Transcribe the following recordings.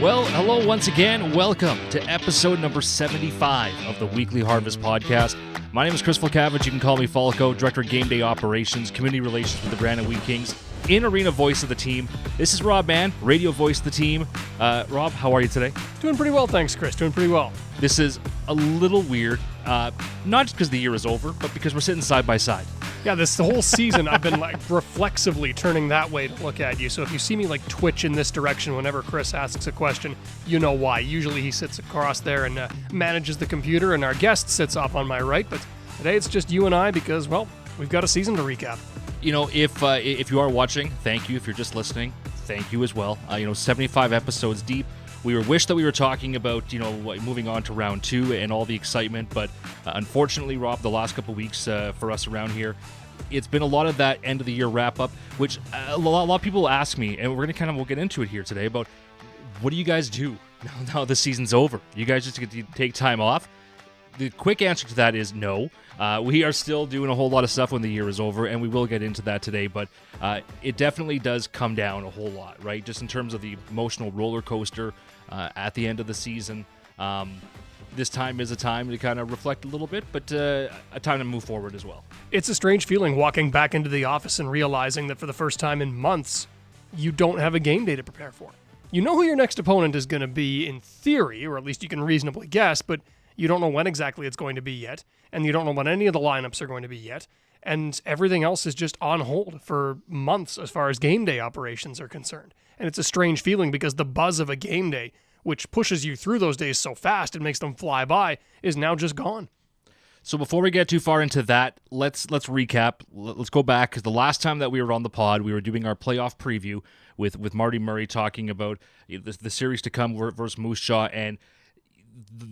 Well, hello once again. Welcome to episode number 75 of the Weekly Harvest Podcast. My name is Chris Falkavich. You can call me Falko, Director of Game Day Operations, Community Relations with the Brandon Wheat Kings, in-arena voice of the team. This is Rob Mann, radio voice of the team. Rob, how are you today? Doing pretty well, thanks, Chris. Doing pretty well. This is a little weird, not just because the year is over, but because we're sitting side by side. Yeah, the whole season I've been reflexively turning that way to look at you. So if you see me twitch in this direction whenever Chris asks a question, you know why. Usually he sits across there and manages the computer, and our guest sits off on my right. But today it's just you and I because, well, we've got a season to recap. You know, if you are watching, thank you. If you're just listening, thank you as well. 75 episodes deep. We wish that we were talking about, moving on to round 2 and all the excitement, but unfortunately, Rob, the last couple of weeks for us around here, it's been a lot of that end of the year wrap up, which a lot of people ask me, and we'll get into it here today, about what do you guys do now the season's over? You guys just get to take time off? The quick answer to that is no. We are still doing a whole lot of stuff when the year is over, and we will get into that today, but it definitely does come down a whole lot, right? Just in terms of the emotional roller coaster at the end of the season. This time is a time to kind of reflect a little bit, but a time to move forward as well. It's a strange feeling walking back into the office and realizing that for the first time in months, you don't have a game day to prepare for. You know who your next opponent is going to be in theory, or at least you can reasonably guess, but you don't know when exactly it's going to be yet, and you don't know when any of the lineups are going to be yet, and everything else is just on hold for months as far as game day operations are concerned. And it's a strange feeling because the buzz of a game day, which pushes you through those days so fast it makes them fly by, is now just gone. So before we get too far into that, let's recap. Let's go back, because the last time that we were on the pod, we were doing our playoff preview with Marty Murray talking about the series to come versus Moose Jaw, and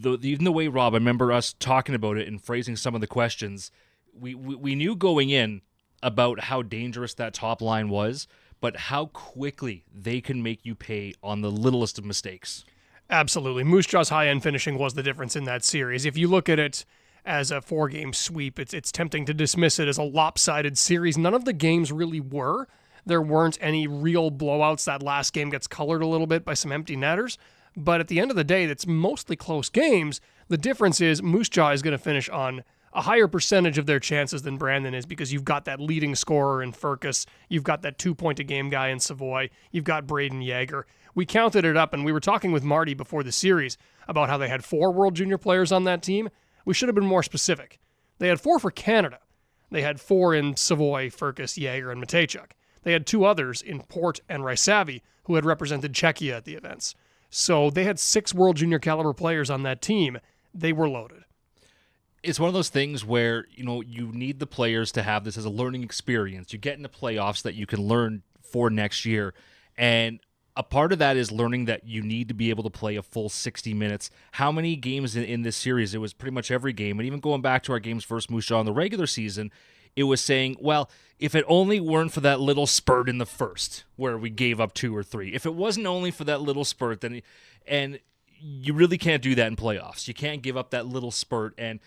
even the way, Rob, I remember us talking about it and phrasing some of the questions, we knew going in about how dangerous that top line was, but how quickly they can make you pay on the littlest of mistakes. Absolutely. Moose Jaw's high-end finishing was the difference in that series. If you look at it as a 4-game sweep, it's tempting to dismiss it as a lopsided series. None of the games really were. There weren't any real blowouts. That last game gets colored a little bit by some empty netters. But at the end of the day, it's mostly close games. The difference is Moose Jaw is going to finish on a higher percentage of their chances than Brandon is, because you've got that leading scorer in Furcus, you've got that 2-point-a-game guy in Savoy, you've got Braden Yeager. We counted it up, and we were talking with Marty before the series about how they had 4 World Junior players on that team. We should have been more specific. They had 4 for Canada. They had 4 in Savoy, Furcus, Yeager, and Matejchuk. They had 2 others in Port and Raisavi who had represented Czechia at the events. So they had 6 World Junior caliber players on that team. They were loaded. It's one of those things where, you need the players to have this as a learning experience. You get into playoffs that you can learn for next year. And a part of that is learning that you need to be able to play a full 60 minutes. How many games in this series? It was pretty much every game. And even going back to our games versus Moose Jaw in the regular season, it was saying, well, if it only weren't for that little spurt in the first where we gave up 2 or 3, if it wasn't only for that little spurt, then you really can't do that in playoffs. You can't give up that little spurt, and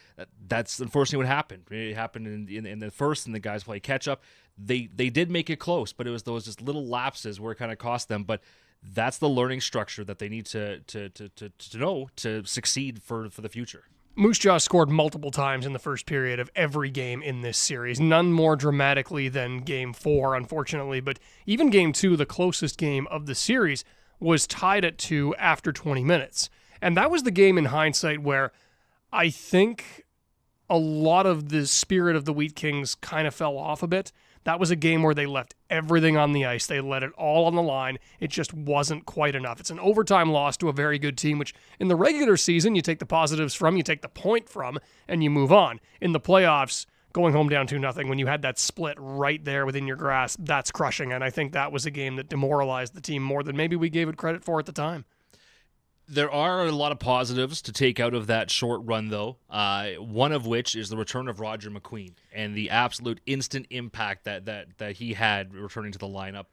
that's unfortunately what happened. It happened in the first, and the guys play catch-up. They did make it close, but it was those just little lapses where it kind of cost them. But that's the learning structure that they need to know to succeed for the future. Moose Jaw scored multiple times in the first period of every game in this series. None more dramatically than Game 4, unfortunately, but even Game 2, the closest game of the series, was tied at 2 after 20 minutes. And that was the game in hindsight where I think a lot of the spirit of the Wheat Kings kind of fell off a bit. That was a game where they left everything on the ice. They let it all on the line. It just wasn't quite enough. It's an overtime loss to a very good team, which in the regular season, you take the positives from, you take the point from, and you move on. In the playoffs, going home down 2-0, when you had that split right there within your grasp, that's crushing. And I think that was a game that demoralized the team more than maybe we gave it credit for at the time. There are a lot of positives to take out of that short run, though. One of which is the return of Roger McQueen and the absolute instant impact that he had returning to the lineup.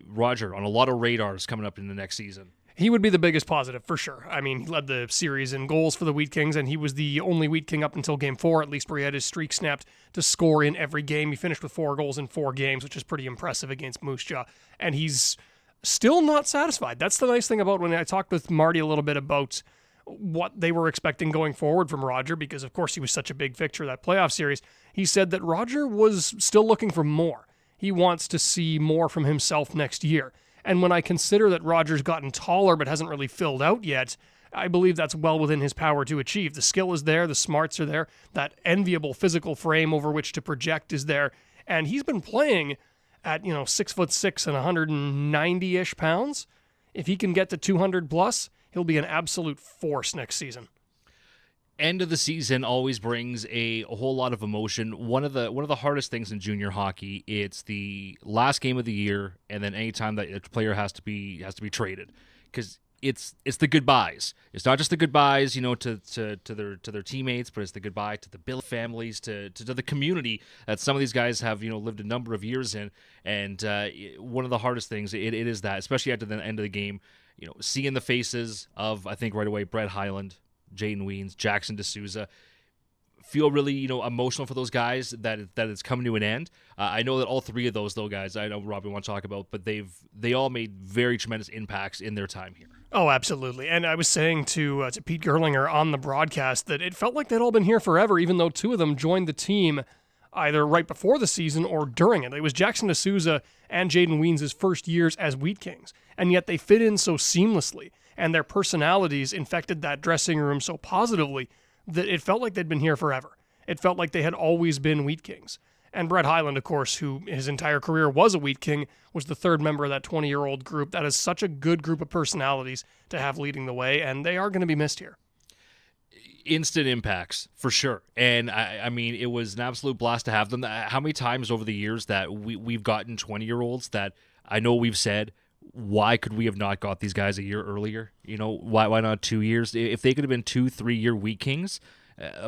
Roger on a lot of radars coming up in the next season. He would be the biggest positive for sure. I mean, he led the series in goals for the Wheat Kings, and he was the only Wheat King up until Game 4, at least, where he had his streak snapped to score in every game. He finished with 4 goals in 4 games, which is pretty impressive against Moose Jaw. And he's still not satisfied. That's the nice thing about when I talked with Marty a little bit about what they were expecting going forward from Roger, because, of course, he was such a big fixture of that playoff series. He said that Roger was still looking for more. He wants to see more from himself next year. And when I consider that Roger's gotten taller but hasn't really filled out yet, I believe that's well within his power to achieve. The skill is there, the smarts are there, that enviable physical frame over which to project is there, and he's been playing at 6'6" and 190-ish pounds. If he can get to 200 plus, he'll be an absolute force next season. End of the season always brings a whole lot of emotion. One of the hardest things in junior hockey, it's the last game of the year, and then any time that a player has to be traded, because it's the goodbyes. It's not just the goodbyes, to their teammates, but it's the goodbye to the Bill families, to the community that some of these guys have lived a number of years in. And one of the hardest things it is that, especially after the end of the game, seeing the faces of, I think right away, Brett Hyland, Jaden Weens, Jackson D'Souza, feel really emotional for those guys that it's coming to an end. I know that all 3 of those guys, I know Rob we want to talk about, but they all made very tremendous impacts in their time here. Oh, absolutely. And I was saying to Pete Gerlinger on the broadcast that it felt like they'd all been here forever, even though 2 of them joined the team either right before the season or during it. It was Jackson D'Souza and Jaden Weens' first years as Wheat Kings, and yet they fit in so seamlessly, and their personalities infected that dressing room so positively that it felt like they'd been here forever. It felt like they had always been Wheat Kings. And Brett Hyland, of course, who his entire career was a Wheat King, was the 3rd member of that 20-year-old group. That is such a good group of personalities to have leading the way, and they are going to be missed here. Instant impacts, for sure. And, I mean, it was an absolute blast to have them. How many times over the years that we've gotten 20-year-olds that I know we've said, why could we have not got these guys a year earlier? Why not 2 years? If they could have been 2-3 year Wheat Kings,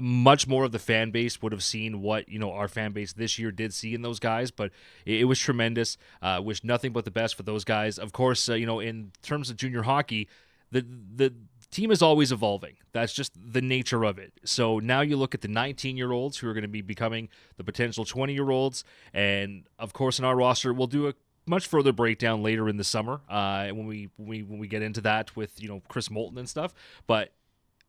much more of the fan base would have seen what our fan base this year did see in those guys. But it was tremendous. Wish nothing but the best for those guys. Of course, in terms of junior hockey, the team is always evolving. That's just the nature of it. So now you look at the 19-year-olds who are going to be becoming the potential 20-year-olds, and of course in our roster we'll do a much further breakdown later in the summer when we get into that with Chris Moulton and stuff. But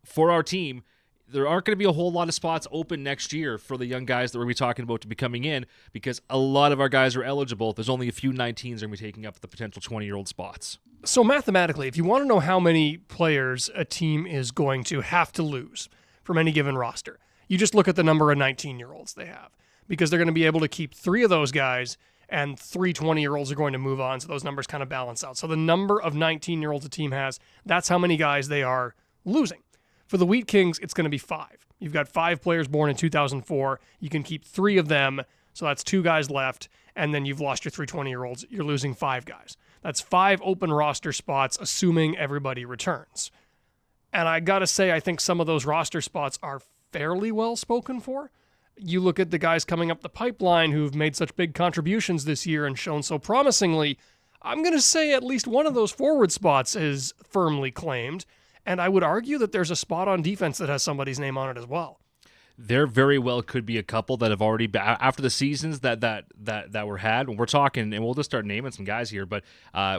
for our team, there aren't going to be a whole lot of spots open next year for the young guys that we're going to be talking about to be coming in, because a lot of our guys are eligible. There's only a few 19s that are going to be taking up the potential 20-year-old spots. So mathematically, if you want to know how many players a team is going to have to lose from any given roster, you just look at the number of 19-year-olds they have, because they're going to be able to keep 3 of those guys, and 3 20-year-olds are going to move on, so those numbers kind of balance out. So the number of 19-year-olds a team has, that's how many guys they are losing. For the Wheat Kings, it's going to be 5. You've got 5 players born in 2004. You can keep 3 of them, so that's 2 guys left, and then you've lost your 3 20-year-olds. You're losing 5 guys. That's 5 open roster spots, assuming everybody returns. And I got to say, I think some of those roster spots are fairly well spoken for. You look at the guys coming up the pipeline who've made such big contributions this year and shown so promisingly. I'm going to say at least one of those forward spots is firmly claimed, and I would argue that there's a spot on defense that has somebody's name on it as well. There very well could be a couple that have already been, after the seasons that were had. When we're talking, and we'll just start naming some guys here, but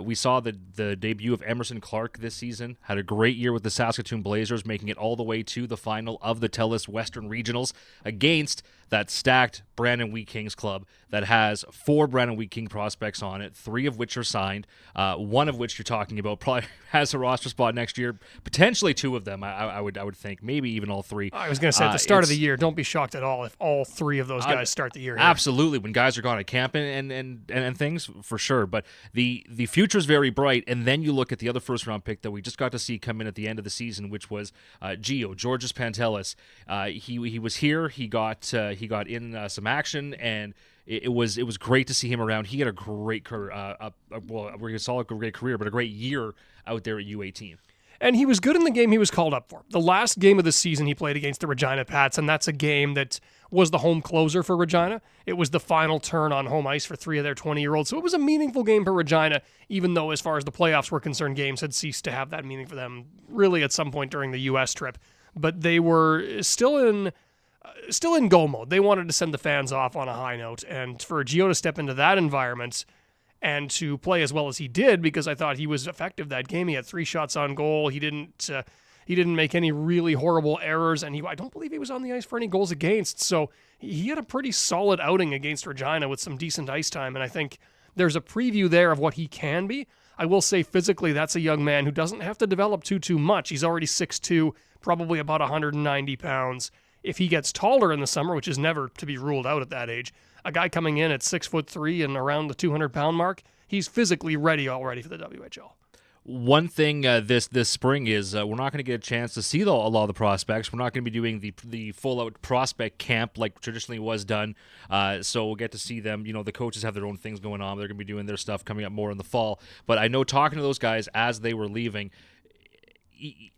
we saw the debut of Emerson Clark this season. Had a great year with the Saskatoon Blazers, making it all the way to the final of the TELUS Western Regionals against that stacked Brandon Wheat Kings club that has 4 Brandon Wheat King prospects on it, 3 of which are signed, one of which you're talking about probably has a roster spot next year, potentially 2 of them, I would think, maybe even all 3. I was going to say at the start of the year, don't be shocked at all if all 3 of those guys start the year here. Absolutely, when guys are gone at camp and things, for sure. But the future is very bright, and then you look at the other first-round pick that we just got to see come in at the end of the season, which was Georgios Pantelis. He was here, he got in some action, and it was great to see him around. He had a great career, we're going to call it a great career, but a great year out there at U18. And he was good in the game he was called up for. The last game of the season he played against the Regina Pats, and that's a game that was the home closer for Regina. It was the final turn on home ice for 3 of their 20-year-olds. So it was a meaningful game for Regina, even though as far as the playoffs were concerned, games had ceased to have that meaning for them really at some point during the U.S. trip. But they were still in go mode. They wanted to send the fans off on a high note. And for Gio to step into that environment and to play as well as he did, because I thought he was effective that game. He had 3 shots on goal. He didn't make any really horrible errors, and I don't believe he was on the ice for any goals against. So he had a pretty solid outing against Regina with some decent ice time, and I think there's a preview there of what he can be. I will say physically, that's a young man who doesn't have to develop too much. He's already 6'2", probably about 190 pounds. If he gets taller in the summer, which is never to be ruled out at that age, a guy coming in at 6'3" and around the 200-pound mark, he's physically ready already for the WHL. One thing this spring is we're not going to get a chance to see a lot of the prospects. We're not going to be doing the full-out prospect camp like traditionally was done. So we'll get to see them. You know, the coaches have their own things going on. They're going to be doing their stuff coming up more in the fall. But I know talking to those guys as they were leaving,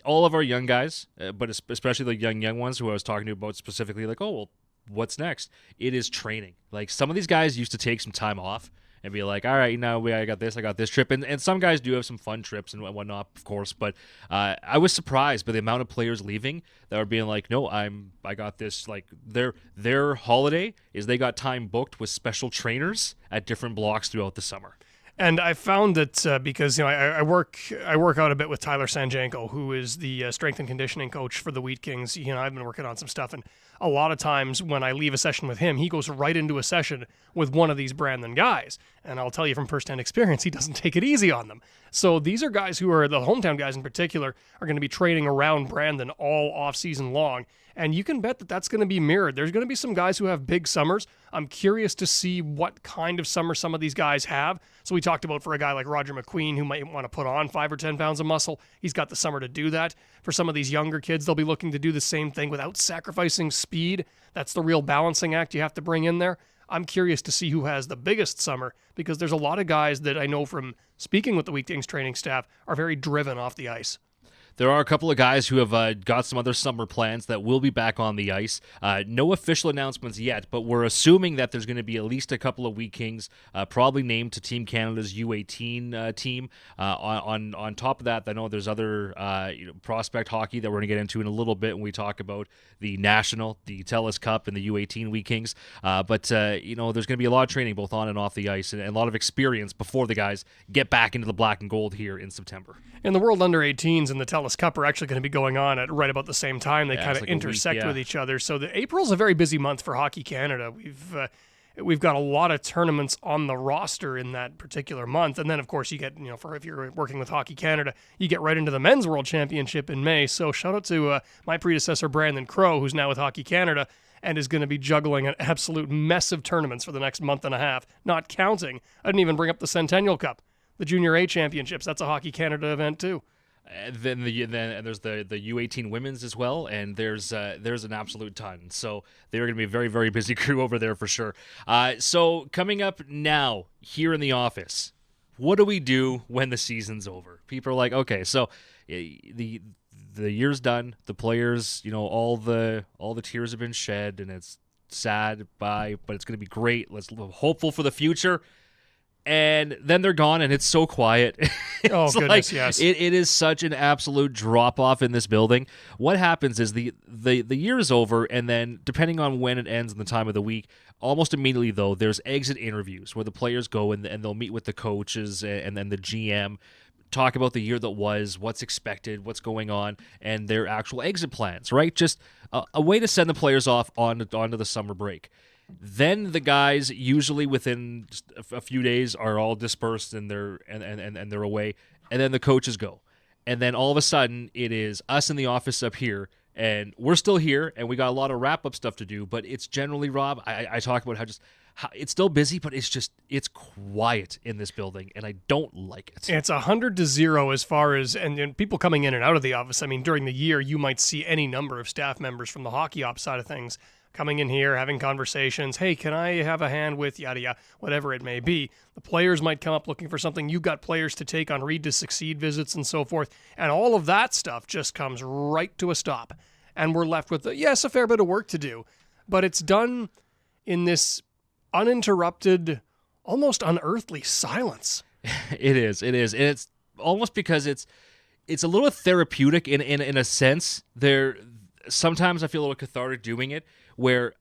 all of our young guys, but especially the young ones who I was talking to about specifically, like, oh, well, what's next? It is training. Like, some of these guys used to take some time off and be like, all right, I got this trip. And some guys do have some fun trips and whatnot, of course. But I was surprised by the amount of players leaving that were being like, no, I got this. Like, their holiday is they got time booked with special trainers at different blocks throughout the summer. And I found that because I work out a bit with Tyler Sanjanko, who is the strength and conditioning coach for the Wheat Kings. I've been working on some stuff, and a lot of times when I leave a session with him, he goes right into a session with one of these Brandon guys. And I'll tell you from firsthand experience, he doesn't take it easy on them. So these are guys who are, the hometown guys in particular, are going to be training around Brandon all off-season long. And you can bet that that's going to be mirrored. There's going to be some guys who have big summers. I'm curious to see what kind of summer some of these guys have. So we talked about for a guy like Roger McQueen, who might want to put on 5 or 10 pounds of muscle. He's got the summer to do that. For some of these younger kids, they'll be looking to do the same thing without sacrificing speed. That's the real balancing act you have to bring in there. I'm curious to see who has the biggest summer, because there's a lot of guys that I know from speaking with the Wheat Kings training staff are very driven off the ice. There are a couple of guys who have got some other summer plans that will be back on the ice. No official announcements yet, but we're assuming that there's going to be at least a couple of Wheat Kings probably named to Team Canada's U18 team. On top of that, I know there's other prospect hockey that we're going to get into in a little bit when we talk about the National, the TELUS Cup, and the U18 Wheat Kings. But there's going to be a lot of training both on and off the ice, and a lot of experience before the guys get back into the black and gold here in September. And the World Under-18s and the TELUS Cup are actually going to be going on at right about the same time. They kind of intersect with each other. So April's a very busy month for Hockey Canada. We've got a lot of tournaments on the roster in that particular month. And then, of course, you get, if you're working with Hockey Canada, you get right into the Men's World Championship in May. So shout out to my predecessor, Brandon Crow, who's now with Hockey Canada and is going to be juggling an absolute mess of tournaments for the next month and a half, not counting. I didn't even bring up the Centennial Cup. The Junior A Championships, that's a Hockey Canada event too. Then there's the U18 women's as well, and there's an absolute ton. So they're going to be a very, very busy crew over there for sure. So coming up now here in the office, what do we do when the season's over? People are like, okay, so the year's done. The players, all the tears have been shed, and it's sad. Bye, but it's going to be great. Let's hopeful for the future. And then they're gone, and it's so quiet. Oh, goodness, yes. It is such an absolute drop-off in this building. What happens is the year is over, and then depending on when it ends and the time of the week, almost immediately, though, there's exit interviews where the players go and they'll meet with the coaches and then the GM, talk about the year that was, what's expected, what's going on, and their actual exit plans, right? Just a way to send the players off onto the summer break. Then the guys, usually within just a few days, are all dispersed and they're away, and then the coaches go, and then all of a sudden it is us in the office up here, and we're still here, and we got a lot of wrap up stuff to do. But it's generally, Rob, I talk about how it's still busy, but it's quiet in this building, and I don't like it. It's 100-0 as far as and people coming in and out of the office. I mean, during the year, you might see any number of staff members from the hockey ops side of things coming in here, having conversations. Hey, can I have a hand with yada yada, whatever it may be. The players might come up looking for something. You've got players to take on Read to Succeed visits and so forth. And all of that stuff just comes right to a stop. And we're left with, yes, a fair bit of work to do. But it's done in this uninterrupted, almost unearthly silence. It is. And it's almost because it's a little therapeutic in a sense. Sometimes I feel a little cathartic doing it, where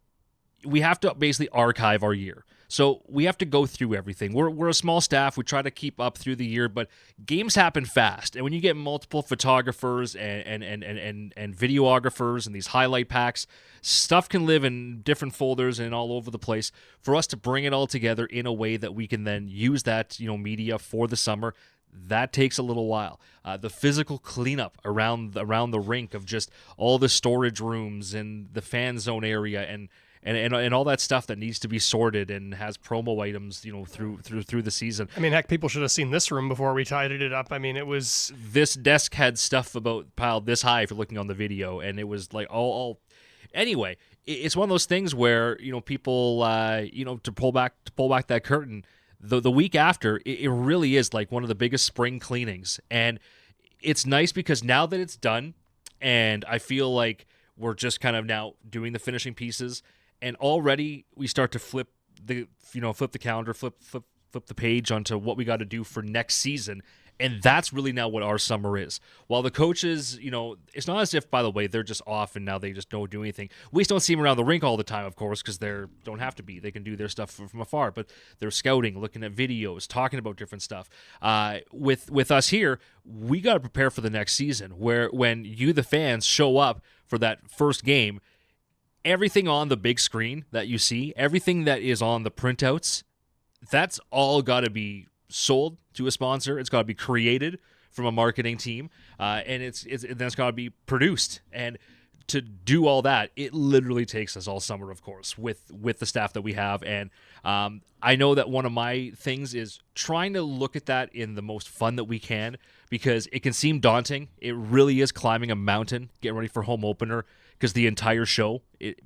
we have to basically archive our year. So we have to go through everything. We're a small staff. We try to keep up through the year, but games happen fast. And when you get multiple photographers and videographers and these highlight packs, stuff can live in different folders and all over the place. For us to bring it all together in a way that we can then use that media for the summer, that takes a little while. The physical cleanup around the rink of just all the storage rooms and the fan zone area and all that stuff that needs to be sorted and has promo items, through the season. I mean, heck, people should have seen this room before we tidied it up. I mean, it was... This desk had stuff about piled this high if you're looking on the video, and it was like all... Anyway, it's one of those things where, people, to pull back that curtain, the week after, it really is like one of the biggest spring cleanings. And it's nice because now that it's done, and I feel like we're just kind of now doing the finishing pieces, and already we start to flip the calendar, flip the page onto what we got to do for next season. And that's really now what our summer is. While the coaches, it's not as if, by the way, they're just off and now they just don't do anything. We just don't see them around the rink all the time, of course, because they don't have to be. They can do their stuff from afar. But they're scouting, looking at videos, talking about different stuff. With us here, we got to prepare for the next season, where when you, the fans, show up for that first game, everything on the big screen that you see, everything that is on the printouts, that's all got to be sold to a sponsor. It's got to be created from a marketing team, and it's got to be produced. And to do all that, it literally takes us all summer, of course, with the staff that we have. And I know that one of my things is trying to look at that in the most fun that we can, because it can seem daunting. It really is climbing a mountain, getting ready for home opener, because the entire show,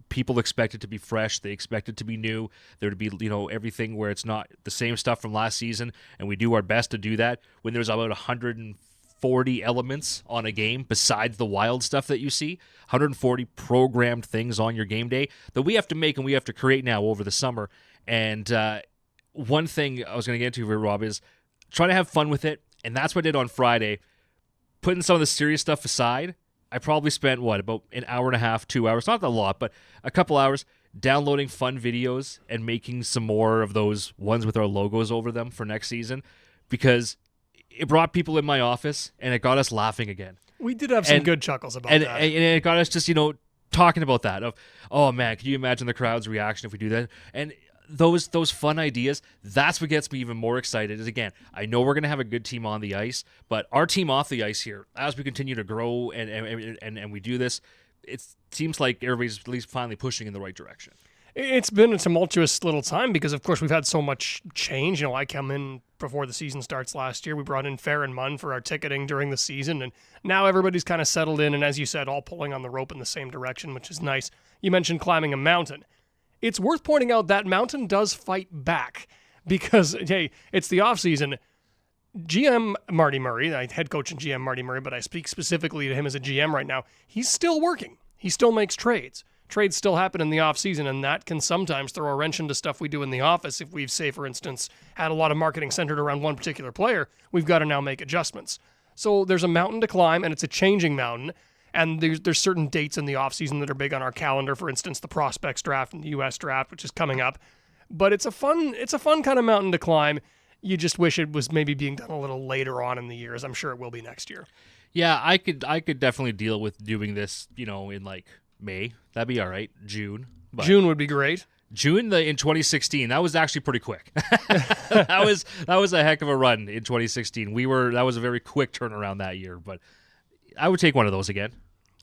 people expect it to be fresh. They expect it to be new. There to be, everything where it's not the same stuff from last season, and we do our best to do that. When there's about 140 elements on a game besides the wild stuff that you see, 140 programmed things on your game day that we have to make and we have to create now over the summer. And one thing I was going to get into here, Rob, is trying to have fun with it, and that's what I did on Friday. Putting some of the serious stuff aside, I probably spent, about an hour and a half, 2 hours, not a lot, but a couple hours downloading fun videos and making some more of those ones with our logos over them for next season, because it brought people in my office and it got us laughing again. We did have some good chuckles about that. And it got us just, talking about that of, oh man, can you imagine the crowd's reaction if we do that? And those fun ideas, that's what gets me even more excited. Is, again, I know we're going to have a good team on the ice, but our team off the ice here, as we continue to grow and we do this, it seems like everybody's at least finally pushing in the right direction. It's been a tumultuous little time because, of course, we've had so much change. I come in before the season starts last year. We brought in Fair and Munn for our ticketing during the season, and now everybody's kind of settled in, and as you said, all pulling on the rope in the same direction, which is nice. You mentioned climbing a mountain. It's worth pointing out that mountain does fight back because, hey, it's the offseason. GM Marty Murray, head coach and GM Marty Murray, but I speak specifically to him as a GM right now, he's still working. He still makes trades. Trades still happen in the offseason, and that can sometimes throw a wrench into stuff we do in the office. If we've, say, for instance, had a lot of marketing centered around one particular player, we've got to now make adjustments. So there's a mountain to climb, and it's a changing mountain. And there's certain dates in the offseason that are big on our calendar. For instance, the prospects draft and the U.S. draft, which is coming up. But it's a fun kind of mountain to climb. You just wish it was maybe being done a little later on in the year, as I'm sure it will be next year. Yeah, I could definitely deal with doing this, in like May. That'd be all right. June. But June would be great. June in 2016, that was actually pretty quick. that was a heck of a run in 2016. That was a very quick turnaround that year, but I would take one of those again.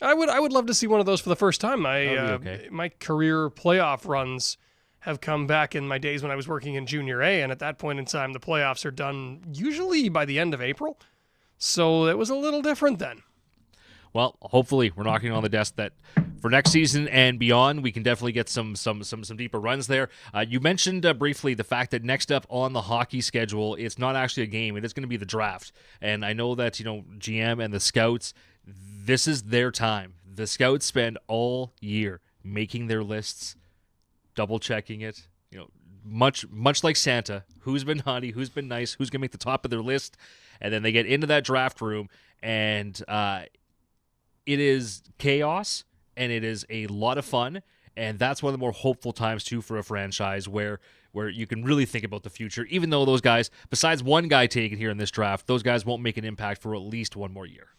I would love to see one of those for the first time. Okay. My career playoff runs have come back in my days when I was working in Junior A, and at that point in time, the playoffs are done usually by the end of April. So it was a little different then. Well, hopefully we're knocking on the desk that for next season and beyond, we can definitely get some deeper runs there. You mentioned briefly the fact that next up on the hockey schedule, it's not actually a game; it is going to be the draft. And I know that GM and the scouts, this is their time. The scouts spend all year making their lists, double checking it. Much like Santa, who's been naughty, who's been nice, who's going to make the top of their list, and then they get into that draft room, and it is chaos, and it is a lot of fun, and that's one of the more hopeful times, too, for a franchise where you can really think about the future, even though those guys, besides one guy taken here in this draft, those guys won't make an impact for at least one more year.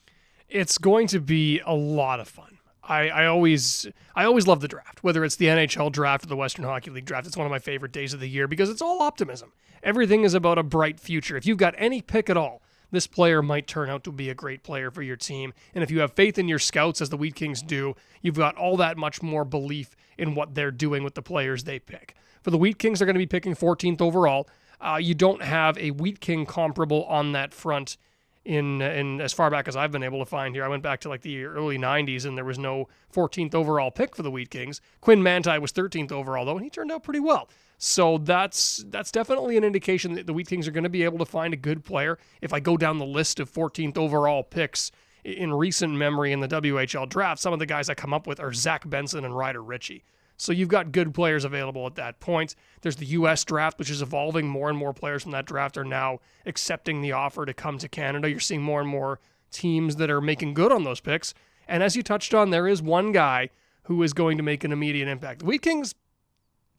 It's going to be a lot of fun. I always love the draft, whether it's the NHL draft or the Western Hockey League draft. It's one of my favorite days of the year because it's all optimism. Everything is about a bright future. If you've got any pick at all, this player might turn out to be a great player for your team. And if you have faith in your scouts, as the Wheat Kings do, you've got all that much more belief in what they're doing with the players they pick. For the Wheat Kings, they're going to be picking 14th overall. You don't have a Wheat King comparable on that front in as far back as I've been able to find here. I went back to like the early 90s, and there was no 14th overall pick for the Wheat Kings. Quinn Manti was 13th overall, though, and he turned out pretty well. So that's definitely an indication that the Wheat Kings are going to be able to find a good player. If I go down the list of 14th overall picks in recent memory in the WHL draft, some of the guys I come up with are Zach Benson and Ryder Ritchie. So you've got good players available at that point. There's the U.S. draft, which is evolving. More and more players from that draft are now accepting the offer to come to Canada. You're seeing more and more teams that are making good on those picks. And as you touched on, there is one guy who is going to make an immediate impact. The Wheat Kings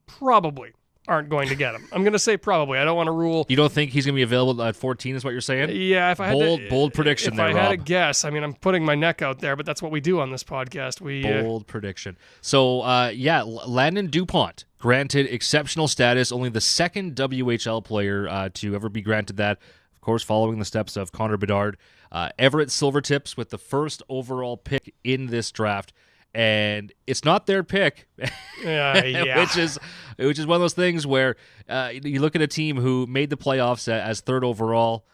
probably aren't going to get him. I'm going to say probably. I don't want to rule. You don't think he's going to be available at 14 is what you're saying? Yeah, if I had bold prediction if there, I had Rob. a guess, I mean, I'm putting my neck out there, but that's what we do on this podcast. Bold prediction. So, Landon DuPont granted exceptional status, only the second WHL player to ever be granted that, of course, following the steps of Connor Bedard. Everett Silvertips with the first overall pick in this draft. And it's not their pick, yeah. which is one of those things where you look at a team who made the playoffs as third overall,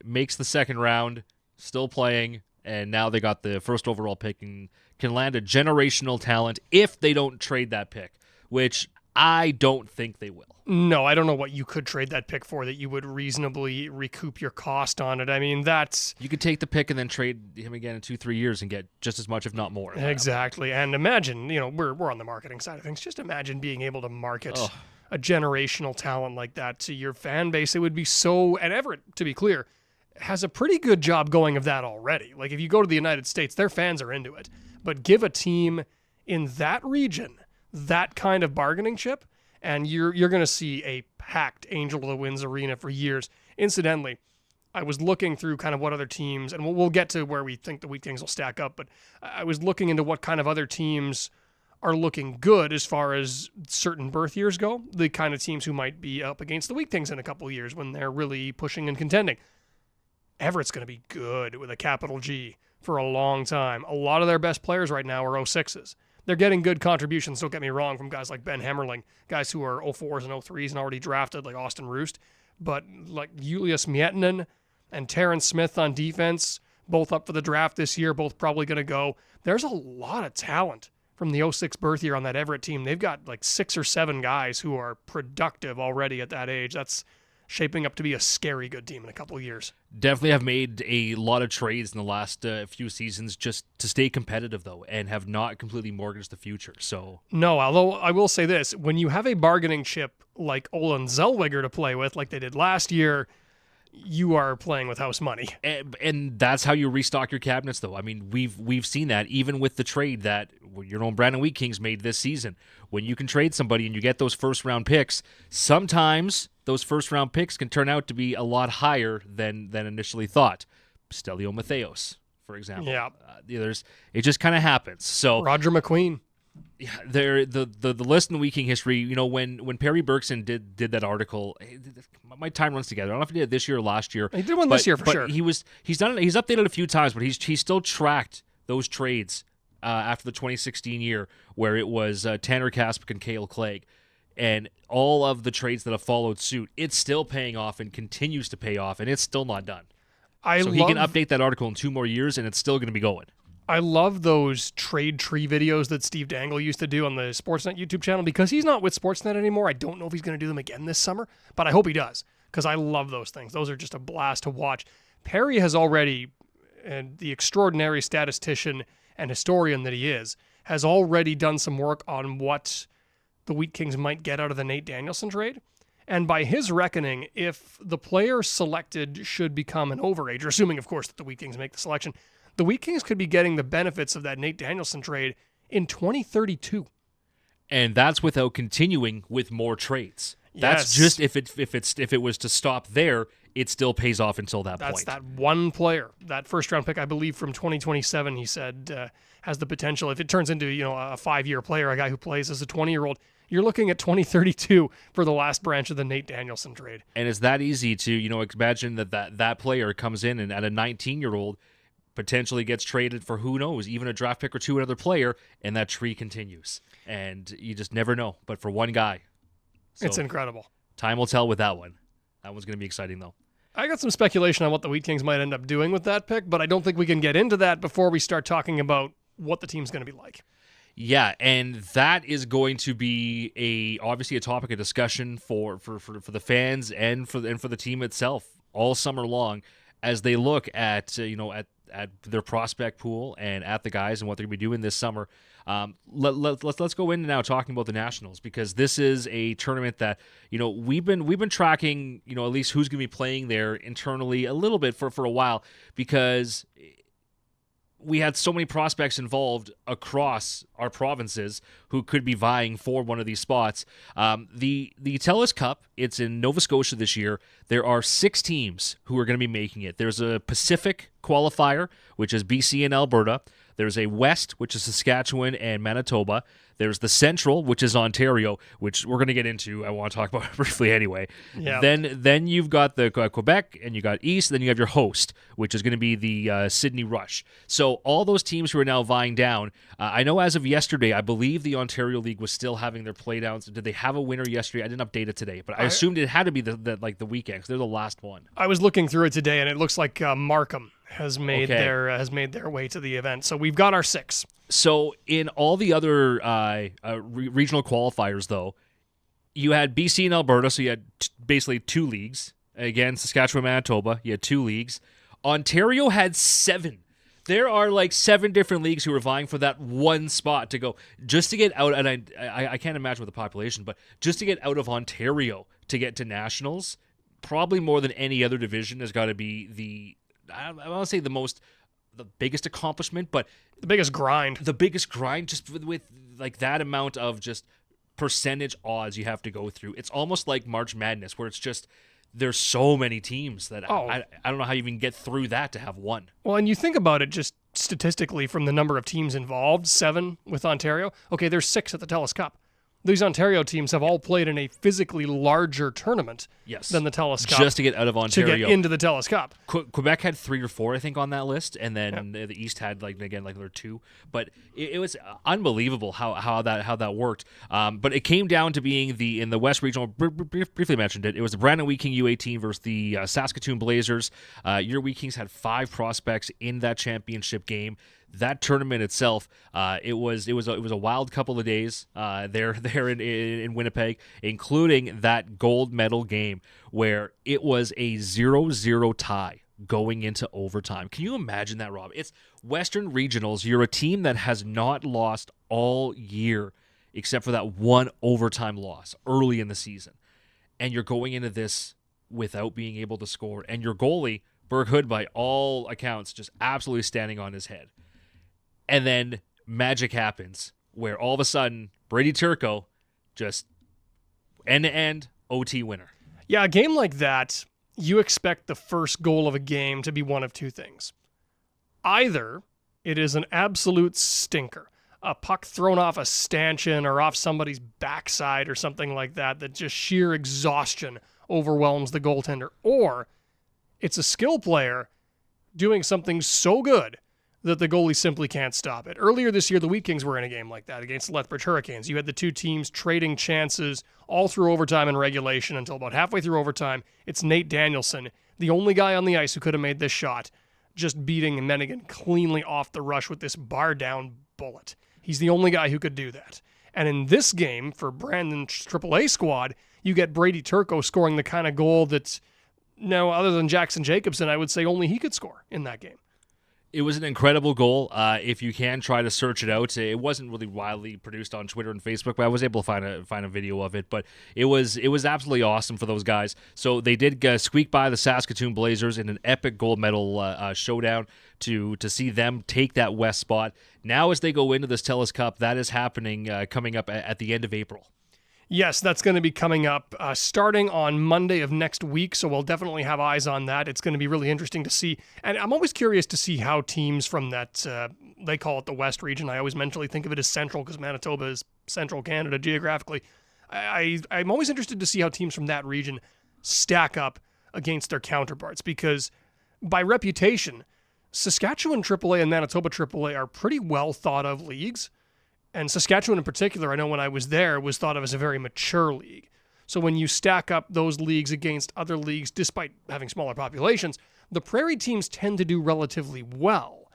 makes the second round, still playing, and now they got the first overall pick and can land a generational talent if they don't trade that pick, which I don't think they will. No, I don't know what you could trade that pick for that you would reasonably recoup your cost on it. I mean, you could take the pick and then trade him again in 2-3 years and get just as much, if not more. Exactly. And imagine, we're on the marketing side of things. Just imagine being able to market a generational talent like that to your fan base. It would be so, and Everett, to be clear, has a pretty good job going of that already. Like if you go to the United States, their fans are into it. But give a team in that region that kind of bargaining chip, and you're going to see a packed Angel of the Winds arena for years. Incidentally, I was looking through kind of what other teams, and we'll get to where we think the Wheat Kings will stack up, but I was looking into what kind of other teams are looking good as far as certain birth years go, the kind of teams who might be up against the Wheat Kings in a couple of years when they're really pushing and contending. Everett's going to be good with a capital G for a long time. A lot of their best players right now are 06s. They're getting good contributions, don't get me wrong, from guys like Ben Hemmerling, guys who are 04s and 03s and already drafted, like Austin Roost. But like Julius Miettinen and Terrence Smith on defense, both up for the draft this year, both probably going to go. There's a lot of talent from the 06 birth year on that Everett team. They've got like 6 or 7 guys who are productive already at that age. That's shaping up to be a scary good team in a couple of years. Definitely have made a lot of trades in the last few seasons just to stay competitive, though, and have not completely mortgaged the future. So no, although I will say this, when you have a bargaining chip like Olin Zellweger to play with, like they did last year, you are playing with house money. And that's how you restock your cabinets, though. I mean, we've seen that even with the trade that Brandon Wheat Kings made this season. When you can trade somebody and you get those first-round picks, sometimes those first-round picks can turn out to be a lot higher than initially thought. Stelio Matheos, for example. Yeah. It just kind of happens. So Roger McQueen. Yeah, the list in Wheat King history, when Perry Bergson did that article, my time runs together. I don't know if he did it this year or last year. He did one this year for sure. He's updated a few times, but he's still tracked those trades after the 2016 year where it was Tanner Kaspick and Cale Clegg. And all of the trades that have followed suit, it's still paying off and continues to pay off, and it's still not done. He can update that article in 2 more years, and it's still going to be going. I love those trade tree videos that Steve Dangle used to do on the Sportsnet YouTube channel. Because he's not with Sportsnet anymore, I don't know if he's going to do them again this summer, but I hope he does, because I love those things. Those are just a blast to watch. Perry has already, and the extraordinary statistician and historian that he is, has already done some work on what the Wheat Kings might get out of the Nate Danielson trade. And by his reckoning, if the player selected should become an overager, assuming, of course, that the Wheat Kings make the selection, the Wheat Kings could be getting the benefits of that Nate Danielson trade in 2032. And that's without continuing with more trades. That's just if it was to stop there, it still pays off until that point. That's that one player, that first-round pick, I believe, from 2027, he said, has the potential. If it turns into a 5-year player, a guy who plays as a 20-year-old, you're looking at 2032 for the last branch of the Nate Danielson trade. And it's that easy to imagine that player comes in and at a 19-year-old potentially gets traded for, who knows, even a draft pick or two, another player, and that tree continues. And you just never know. But for one guy. So it's incredible. Time will tell with that one. That one's going to be exciting, though. I got some speculation on what the Wheat Kings might end up doing with that pick, but I don't think we can get into that before we start talking about what the team's going to be like. Yeah, and that is going to be obviously a topic of discussion for the fans and for the team itself all summer long, as they look at at their prospect pool and at the guys and what they're going to be doing this summer. Let's go into now talking about the Nationals, because this is a tournament that we've been tracking at least who's going to be playing there internally a little bit for a while, because we had so many prospects involved across our provinces who could be vying for one of these spots. The TELUS Cup, it's in Nova Scotia this year. There are 6 teams who are going to be making it. There's a Pacific qualifier, which is BC and Alberta. There's a West, which is Saskatchewan and Manitoba. There's the Central, which is Ontario, which we're going to get into. I want to talk about briefly anyway. Yeah. Then you've got the Quebec, and you got East. Then you have your host, which is going to be the Sydney Rush. So all those teams who are now vying down. I know as of yesterday, I believe the Ontario League was still having their playdowns. Did they have a winner yesterday? I didn't update it today, but I assumed it had to be the weekend, because they're the last one. I was looking through it today, and it looks like Markham has made their way to the event. So we've got our 6. So in all the other regional qualifiers, though, you had BC and Alberta, so you had basically 2 leagues. Again, Saskatchewan, Manitoba, you had 2 leagues. Ontario had 7. There are like 7 different leagues who are vying for that one spot to go, just to get out. And I can't imagine with the population, but just to get out of Ontario to get to Nationals, probably more than any other division, has got to be I don't want to say the biggest accomplishment, but the biggest grind. The biggest grind, just with like that amount of just percentage odds you have to go through. It's almost like March Madness, where it's just there's so many teams that I don't know how you even get through that to have one. Well, and you think about it just statistically from the number of teams involved, 7 with Ontario. Okay, there's 6 at the TELUS Cup. These Ontario teams have all played in a physically larger tournament than the TELUS Cup. Just to get out of Ontario. To get into the TELUS Cup. Quebec had 3 or 4, I think, on that list, and then the East had, another 2. But it was unbelievable how that worked. But it came down to being in the West Regional, briefly mentioned it, it was the Brandon Wheat King U18 versus the Saskatoon Blazers. Your Wheat Kings had 5 prospects in that championship game. That tournament itself, it was a wild couple of days there in Winnipeg, including that gold medal game where it was a 0-0 tie going into overtime. Can you imagine that, Rob? It's Western Regionals. You're a team that has not lost all year except for that one overtime loss early in the season, and you're going into this without being able to score, and your goalie, Berg Hood, by all accounts, just absolutely standing on his head. And then magic happens where all of a sudden Brady Turco just end-to-end OT winner. Yeah, a game like that, you expect the first goal of a game to be one of 2 things. Either it is an absolute stinker, a puck thrown off a stanchion or off somebody's backside or something like that just sheer exhaustion overwhelms the goaltender, or it's a skill player doing something so good that the goalie simply can't stop it. Earlier this year, the Wheat Kings were in a game like that against the Lethbridge Hurricanes. You had the 2 teams trading chances all through overtime and regulation until about halfway through overtime. It's Nate Danielson, the only guy on the ice who could have made this shot, just beating Mennigan cleanly off the rush with this bar-down bullet. He's the only guy who could do that. And in this game, for Brandon's AAA squad, you get Brady Turco scoring the kind of goal that's, no, other than Jackson Jacobson, I would say only he could score in that game. It was an incredible goal. If you can try to search it out, it wasn't really widely produced on Twitter and Facebook, but I was able to find a video of it. But it was absolutely awesome for those guys. So they did squeak by the Saskatoon Blazers in an epic gold medal showdown to see them take that West spot. Now, as they go into this TELUS Cup, that is happening coming up at the end of April. Yes, that's going to be coming up starting on Monday of next week, so we'll definitely have eyes on that. It's going to be really interesting to see, and I'm always curious to see how teams from that, they call it the West region. I always mentally think of it as central because Manitoba is central Canada geographically. I'm always interested to see how teams from that region stack up against their counterparts because by reputation, Saskatchewan AAA and Manitoba AAA are pretty well thought of leagues. And Saskatchewan in particular, I know when I was there, was thought of as a very mature league. So when you stack up those leagues against other leagues, despite having smaller populations, the Prairie teams tend to do relatively well.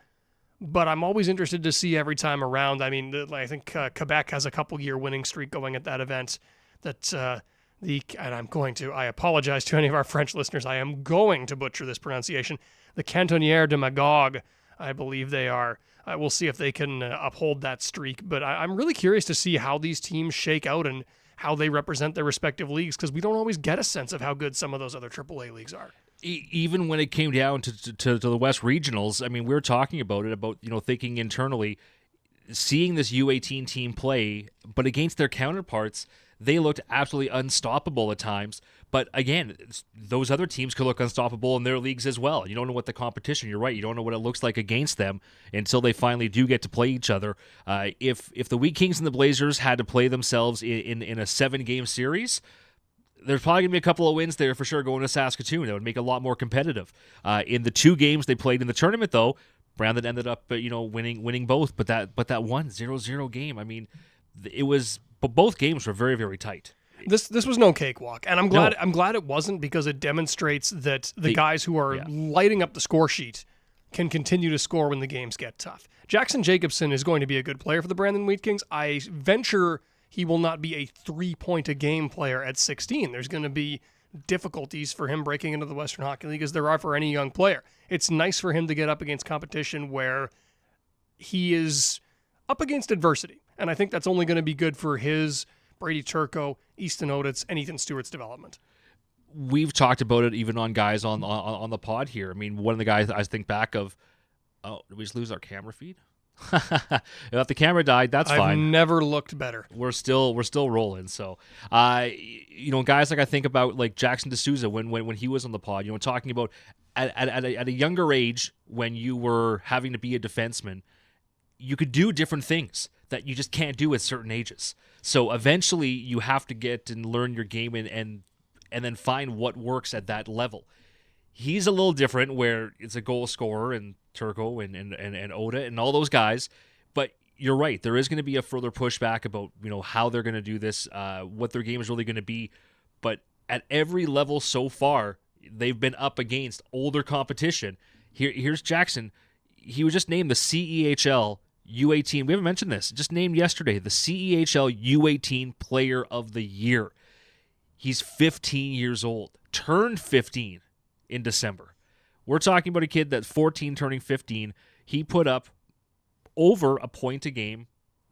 But I'm always interested to see every time around. I mean, I think Quebec has a couple-year winning streak going at that event. And I apologize to any of our French listeners, I am going to butcher this pronunciation. The Cantonnière de Magog, I believe they are. We'll see if they can uphold that streak. But I'm really curious to see how these teams shake out and how they represent their respective leagues because we don't always get a sense of how good some of those other AAA leagues are. Even when it came down to the West Regionals, I mean, we were talking about it, thinking internally, seeing this U18 team play, but against their counterparts, they looked absolutely unstoppable at times. But again, those other teams could look unstoppable in their leagues as well. You don't know what the competition, you're right, you don't know what it looks like against them until they finally do get to play each other. If the Wheat Kings and the Blazers had to play themselves in a 7-game series, there's probably going to be a couple of wins there for sure going to Saskatoon. That would make it a lot more competitive. In the 2 games they played in the tournament, though, Brandon ended up winning both. But that 1-0 game, I mean, but both games were very, very tight. This was no cakewalk, and I'm glad it wasn't because it demonstrates that the guys who are lighting up the score sheet can continue to score when the games get tough. Jackson Jacobson is going to be a good player for the Brandon Wheat Kings. I venture he will not be a 3-point-a-game player at 16. There's going to be difficulties for him breaking into the Western Hockey League as there are for any young player. It's nice for him to get up against competition where he is up against adversity, and I think that's only going to be good for his Brady Turco, Easton Odets, and Ethan Stewart's development. We've talked about it even on guys on the pod here. I mean, one of the guys I think back of, did we just lose our camera feed? If the camera died, that's fine. I've never looked better. We're still rolling. So, guys like I think about like Jackson D'Souza when he was on the pod, talking about at a younger age when you were having to be a defenseman, you could do different things that you just can't do at certain ages. So eventually you have to get and learn your game and then find what works at that level. He's a little different where it's a goal scorer and Turco and Oda and all those guys. But you're right. There is going to be a further pushback about, how they're going to do this, what their game is really going to be. But at every level so far, they've been up against older competition. Here's Jackson. He was just named the CEHL U18. We haven't mentioned this. Just named yesterday, the CEHL U18 Player of the Year. He's 15 years old. Turned 15 in December. We're talking about a kid that's 14 turning 15. He put up over a point a game,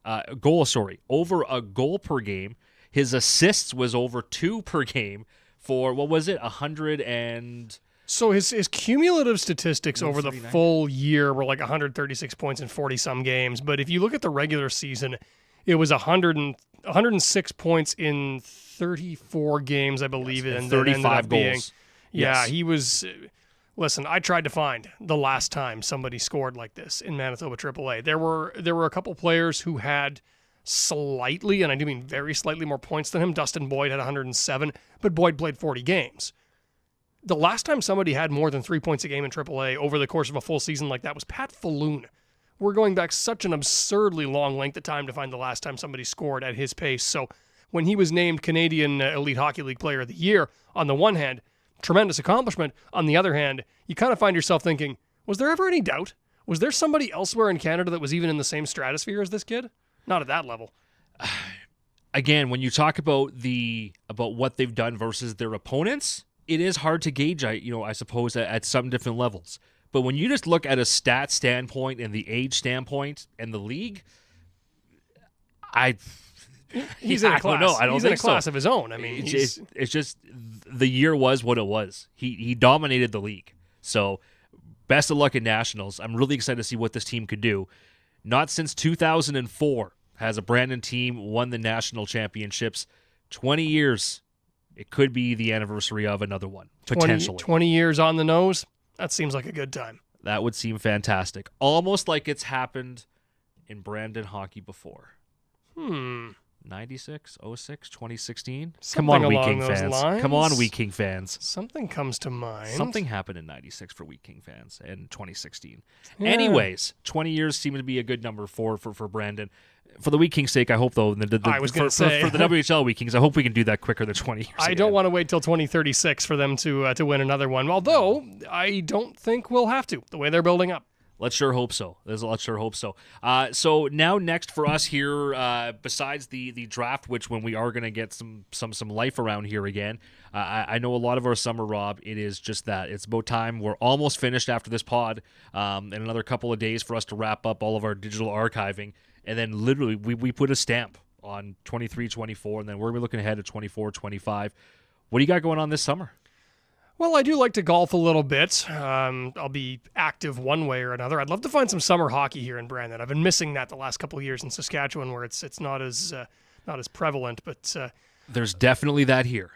over a goal per game. His assists was over 2 per game for, 100 and... So his cumulative statistics over the full year were like 136 points in 40-some games. But if you look at the regular season, it was 106 points in 34 games, I believe. Yes, and 35 goals. He was... Listen, I tried to find the last time somebody scored like this in Manitoba AAA. There were a couple players who had slightly, and I do mean very slightly more points than him. Dustin Boyd had 107, but Boyd played 40 games. The last time somebody had more than 3 points a game in AAA over the course of a full season like that was Pat Falloon. We're going back such an absurdly long length of time to find the last time somebody scored at his pace. So when he was named Canadian Elite Hockey League Player of the Year, on the one hand, tremendous accomplishment. On the other hand, you kind of find yourself thinking, Was there ever any doubt? Was there somebody elsewhere in Canada that was even in the same stratosphere as this kid? Not at that level. Again, when you talk about what they've done versus their opponents, it is hard to gauge, I suppose, at some different levels. But when you just look at a stat standpoint and the age standpoint and the league, he's in a class. I don't he's think in a class so. of his own. I mean, it's just the year was what it was. He dominated the league. So best of luck in Nationals. I'm really excited to see what this team could do. Not since 2004 has a Brandon team won the national championships. 20 years. It could be the anniversary of another one, potentially. 20 years on the nose. That seems like a good time. That would seem fantastic. Almost like it's happened in Brandon hockey before. 96, 06, 2016. Come on, Wheat King fans. Lines. Come on, Wheat King fans. Something comes to mind. Something happened in 96 for Wheat King fans in 2016. Yeah. Anyways, 20 years seemed to be a good number for Brandon. For the Wheat King's sake, I hope, though, I was going to say. For the WHL Wheat Kings, I hope we can do that quicker than 20 years. I don't want to wait till 2036 for them to win another one, although I don't think we'll have to, the way they're building up. Let's sure hope so. Let's sure hope so. So now next for us here, besides the draft, which when we are going to get some life around here again, I know a lot of our summer, Rob, it is just that. It's about time. We're almost finished after this pod, and another couple of days for us to wrap up all of our digital archiving, and then literally we put a stamp on 23-24, and then we're going to be looking ahead to 24-25. What do you got going on this summer? Well, I do like to golf a little bit. I'll be active one way or another. I'd love to find some summer hockey here in Brandon. I've been missing that the last couple of years in Saskatchewan, where it's not as prevalent. But there's definitely that here.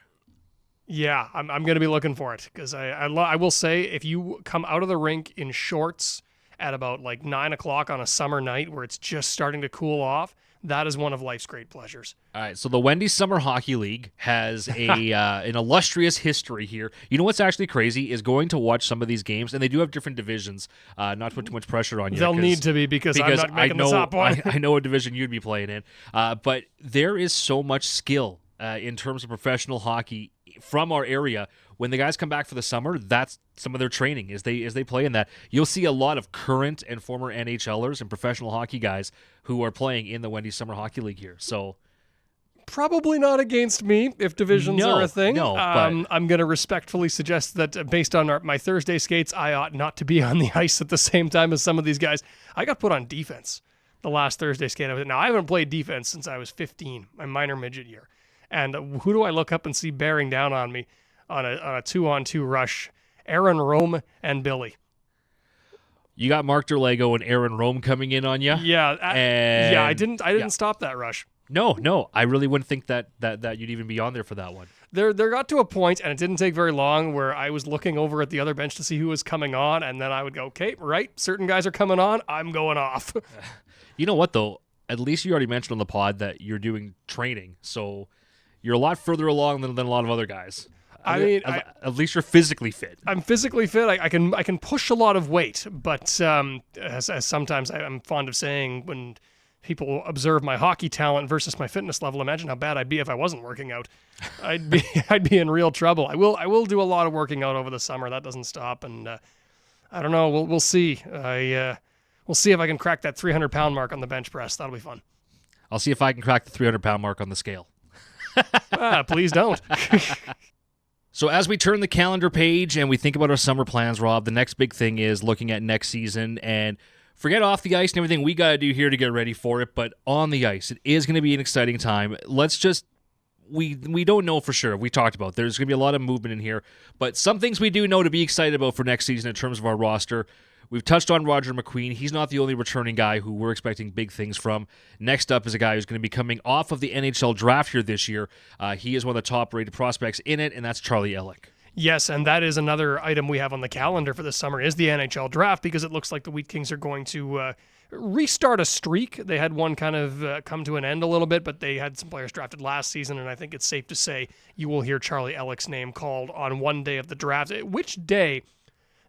Yeah, I'm going to be looking for it because I will say if you come out of the rink in shorts at about like 9 o'clock on a summer night where it's just starting to cool off, that is one of life's great pleasures. All right, so the Wendy's Summer Hockey League has an illustrious history here. You know what's actually crazy is going to watch some of these games, and they do have different divisions, not to put too much pressure on you. They'll need to be because I'm not making the top one. I know what division you'd be playing in, but there is so much skill in terms of professional hockey from our area. When the guys come back for the summer, that's some of their training as they play in that. You'll see a lot of current and former NHLers and professional hockey guys who are playing in the Wendy's Summer Hockey League here. So probably not against me if divisions are a thing. No, I'm going to respectfully suggest that based on my Thursday skates, I ought not to be on the ice at the same time as some of these guys. I got put on defense the last Thursday skate. Now, I haven't played defense since I was 15, my minor midget year. And who do I look up and see bearing down on me on a 2-on-2 rush? Aaron Rome and Billy. You got Mark Derlego and Aaron Rome coming in on you? Yeah. I didn't stop that rush. No. I really wouldn't think that you'd even be on there for that one. There got to a point, and it didn't take very long, where I was looking over at the other bench to see who was coming on, and then I would go, okay, right, certain guys are coming on, I'm going off. You know what, though? At least you already mentioned on the pod that you're doing training, so you're a lot further along than a lot of other guys. I mean, at least you're physically fit. I'm physically fit. I can push a lot of weight, but as sometimes I'm fond of saying when people observe my hockey talent versus my fitness level, imagine how bad I'd be if I wasn't working out. I'd be in real trouble. I will do a lot of working out over the summer. That doesn't stop, and I don't know. We'll see. We'll see if I can crack that 300-pound mark on the bench press. That'll be fun. I'll see if I can crack the 300-pound mark on the scale. Please don't. So as we turn the calendar page and we think about our summer plans, Rob, the next big thing is looking at next season and forget off the ice and everything we got to do here to get ready for it, but on the ice, it is going to be an exciting time. Let's just, we don't know for sure. We talked about there's going to be a lot of movement in here, but some things we do know to be excited about for next season in terms of our roster. We've touched on Roger McQueen. He's not the only returning guy who we're expecting big things from. Next up is a guy who's going to be coming off of the NHL draft here this year. He is one of the top-rated prospects in it, and that's Charlie Elick. Yes, and that is another item we have on the calendar for this summer is the NHL draft, because it looks like the Wheat Kings are going to restart a streak. They had one kind of come to an end a little bit, but they had some players drafted last season, and I think it's safe to say you will hear Charlie Elick's name called on one day of the draft. Which day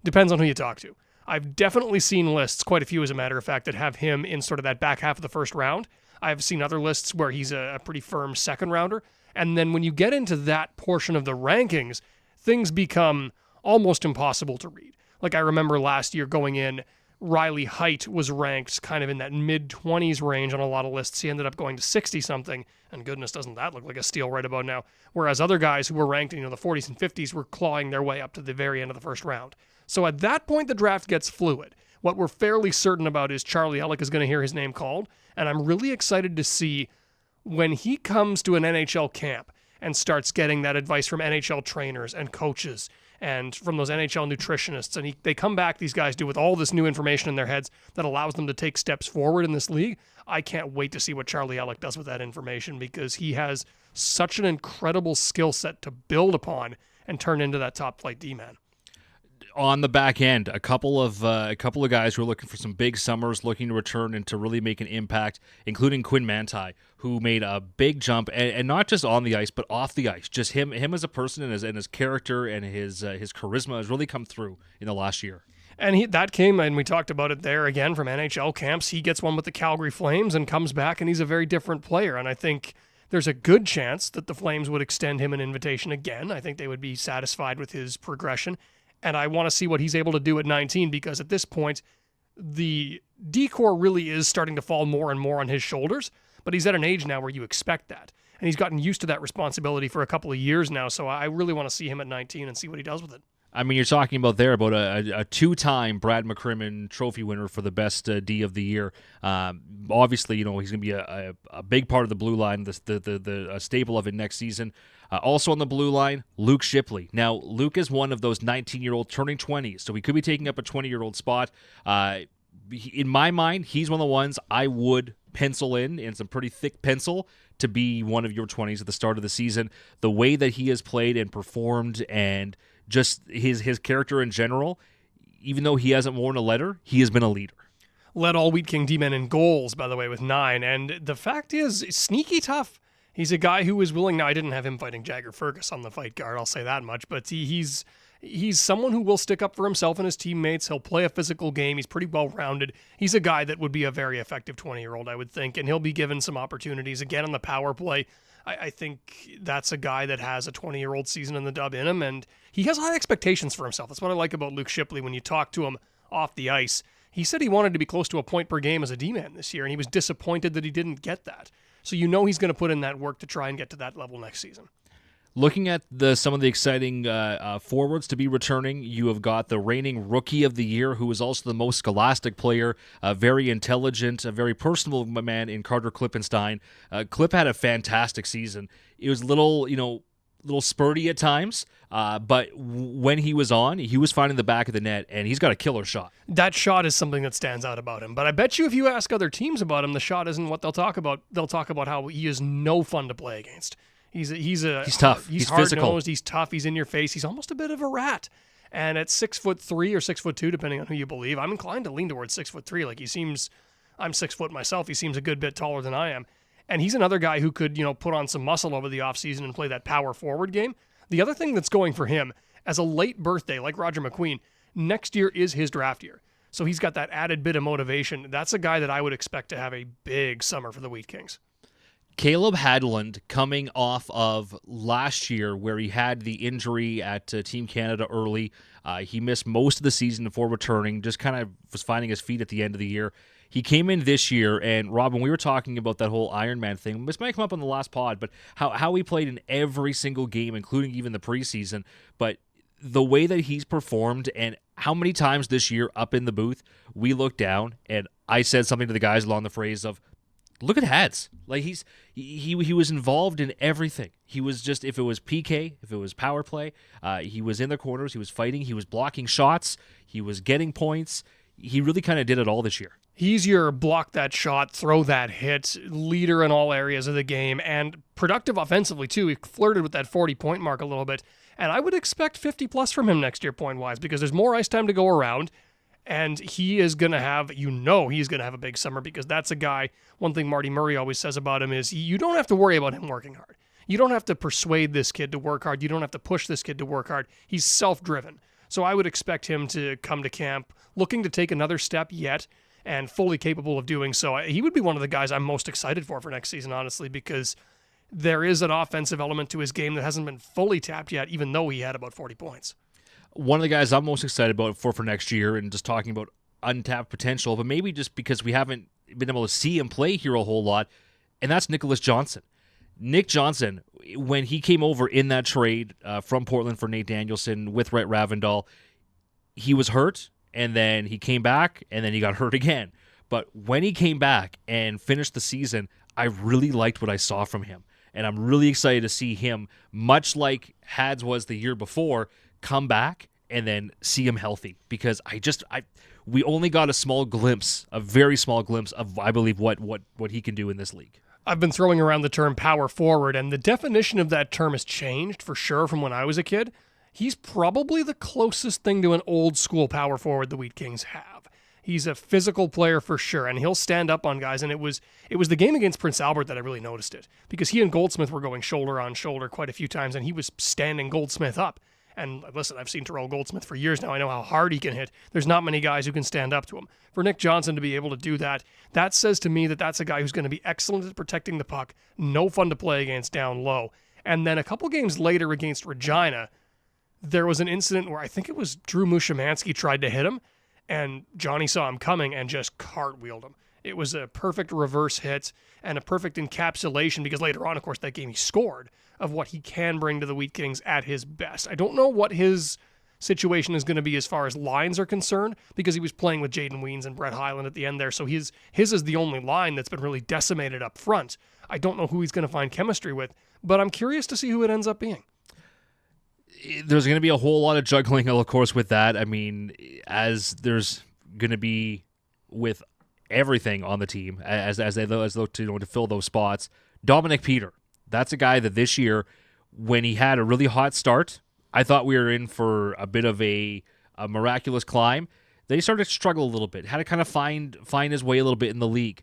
depends on who you talk to. I've definitely seen lists, quite a few as a matter of fact, that have him in sort of that back half of the first round. I've seen other lists where he's a pretty firm second rounder. And then when you get into that portion of the rankings, things become almost impossible to read. Like I remember last year going in, Riley Height was ranked kind of in that mid-20s range on a lot of lists. He ended up going to 60-something, and goodness, doesn't that look like a steal right about now? Whereas other guys who were ranked in the 40s and 50s were clawing their way up to the very end of the first round. So at that point, the draft gets fluid. What we're fairly certain about is Charlie Elick is going to hear his name called, and I'm really excited to see when he comes to an NHL camp and starts getting that advice from NHL trainers and coaches and from those NHL nutritionists, and they come back, these guys do, with all this new information in their heads that allows them to take steps forward in this league. I can't wait to see what Charlie Elick does with that information, because he has such an incredible skill set to build upon and turn into that top flight D-man. On the back end, a couple of guys who are looking for some big summers, looking to return and to really make an impact, including Quinn Manti, who made a big jump, and not just on the ice, but off the ice. Just him as a person and his character and his charisma has really come through in the last year. And that came, and we talked about it there again, from NHL camps. He gets one with the Calgary Flames and comes back, and he's a very different player. And I think there's a good chance that the Flames would extend him an invitation again. I think they would be satisfied with his progression. And I want to see what he's able to do at 19, because at this point, the decor really is starting to fall more and more on his shoulders. But he's at an age now where you expect that. And he's gotten used to that responsibility for a couple of years now. So I really want to see him at 19 and see what he does with it. I mean, you're talking about a two-time Brad McCrimmon trophy winner for the best D of the year. Obviously, he's going to be a big part of the blue line, the staple of it next season. Also on the blue line, Luke Shipley. Now, Luke is one of those 19-year-old turning 20s, so he could be taking up a 20-year-old spot. In my mind, he's one of the ones I would pencil in some pretty thick pencil to be one of your 20s at the start of the season. The way that he has played and performed, and just his character in general, even though he hasn't worn a letter, he has been a leader. Led all Wheat King D-men in goals, by the way, with 9. And the fact is, sneaky tough. He's a guy who is willing. Now, I didn't have him fighting Jagger Fergus on the fight guard, I'll say that much, but he's someone who will stick up for himself and his teammates. He'll play a physical game. He's pretty well-rounded. He's a guy that would be a very effective 20-year-old, I would think, and he'll be given some opportunities. Again, on the power play, I think that's a guy that has a 20-year-old season in the dub in him, and he has high expectations for himself. That's what I like about Luke Shipley when you talk to him off the ice. He said he wanted to be close to a point per game as a D-man this year, and he was disappointed that he didn't get that. So he's going to put in that work to try and get to that level next season. Looking at some of the exciting forwards to be returning, you have got the reigning Rookie of the Year, who is also the most scholastic player, very intelligent, a very personable man in Carter Klippenstein. Clip had a fantastic season. It was a little spurty at times, but when he was on, he was finding the back of the net, and he's got a killer shot. That shot is something that stands out about him. But I bet you if you ask other teams about him, the shot isn't what they'll talk about. They'll talk about how he is no fun to play against. He's tough. He's hard-nosed, physical. He's tough. He's in your face. He's almost a bit of a rat. And at 6'3" or 6'2", depending on who you believe, I'm inclined to lean towards 6'3". Like I'm 6 foot myself. He seems a good bit taller than I am. And he's another guy who could, put on some muscle over the offseason and play that power forward game. The other thing that's going for him, as a late birthday, like Roger McQueen, next year is his draft year. So he's got that added bit of motivation. That's a guy that I would expect to have a big summer for the Wheat Kings. Caleb Hadland, coming off of last year where he had the injury at Team Canada early. He missed most of the season before returning, just kind of was finding his feet at the end of the year. He came in this year, and Rob, when we were talking about that whole Ironman thing, this might come up on the last pod, but how he played in every single game, including even the preseason, but the way that he's performed, and how many times this year up in the booth, we looked down, and I said something to the guys along the phrase of, look at Hads. Like he was involved in everything. He was just, if it was PK, if it was power play, he was in the corners, he was fighting, he was blocking shots, he was getting points. He really kind of did it all this year. He's your block that shot, throw that hit, leader in all areas of the game, and productive offensively too. He flirted with that 40-point mark a little bit, and I would expect 50+ from him next year point-wise, because there's more ice time to go around. And he is going to have, he's going to have a big summer, because that's a guy, one thing Marty Murray always says about him is you don't have to worry about him working hard. You don't have to persuade this kid to work hard. You don't have to push this kid to work hard. He's self-driven. So I would expect him to come to camp looking to take another step yet and fully capable of doing so. He would be one of the guys I'm most excited for next season, honestly, because there is an offensive element to his game that hasn't been fully tapped yet, even though he had about 40 points. One of the guys I'm most excited about for next year, and just talking about untapped potential, but maybe just because we haven't been able to see him play here a whole lot, and that's Nicholas Johnson. Nick Johnson, when he came over in that trade from Portland for Nate Danielson with Rhett Ravendal, he was hurt, and then he came back, and then he got hurt again. But when he came back and finished the season, I really liked what I saw from him. And I'm really excited to see him, much like Hads was the year before, come back and then see him healthy. Because we only got a very small glimpse of, I believe, what he can do in this league. I've been throwing around the term power forward, and the definition of that term has changed for sure from when I was a kid. He's probably the closest thing to an old school power forward the Wheat Kings have. He's a physical player for sure, and he'll stand up on guys. And it was the game against Prince Albert that I really noticed it, because he and Goldsmith were going shoulder on shoulder quite a few times, and he was standing Goldsmith up. And listen, I've seen Terrell Goldsmith for years now. I know how hard he can hit. There's not many guys who can stand up to him. For Nick Johnson to be able to do that, that says to me that that's a guy who's going to be excellent at protecting the puck, no fun to play against down low. And then a couple games later against Regina, there was an incident where I think it was Drew Mushimansky tried to hit him, and Johnny saw him coming and just cartwheeled him. It was a perfect reverse hit and a perfect encapsulation, because later on, of course, that game he scored, of what he can bring to the Wheat Kings at his best. I don't know what his situation is going to be as far as lines are concerned, because he was playing with Jaden Weens and Brett Hyland at the end there, so his is the only line that's been really decimated up front. I don't know who he's going to find chemistry with, but I'm curious to see who it ends up being. There's going to be a whole lot of juggling, of course, with that. I mean, as there's going to be with everything on the team, as they look to fill those spots. Dominic Peter, that's a guy that this year, when he had a really hot start, I thought we were in for a bit of a miraculous climb. Then he started to struggle a little bit, had to kind of find his way a little bit in the league.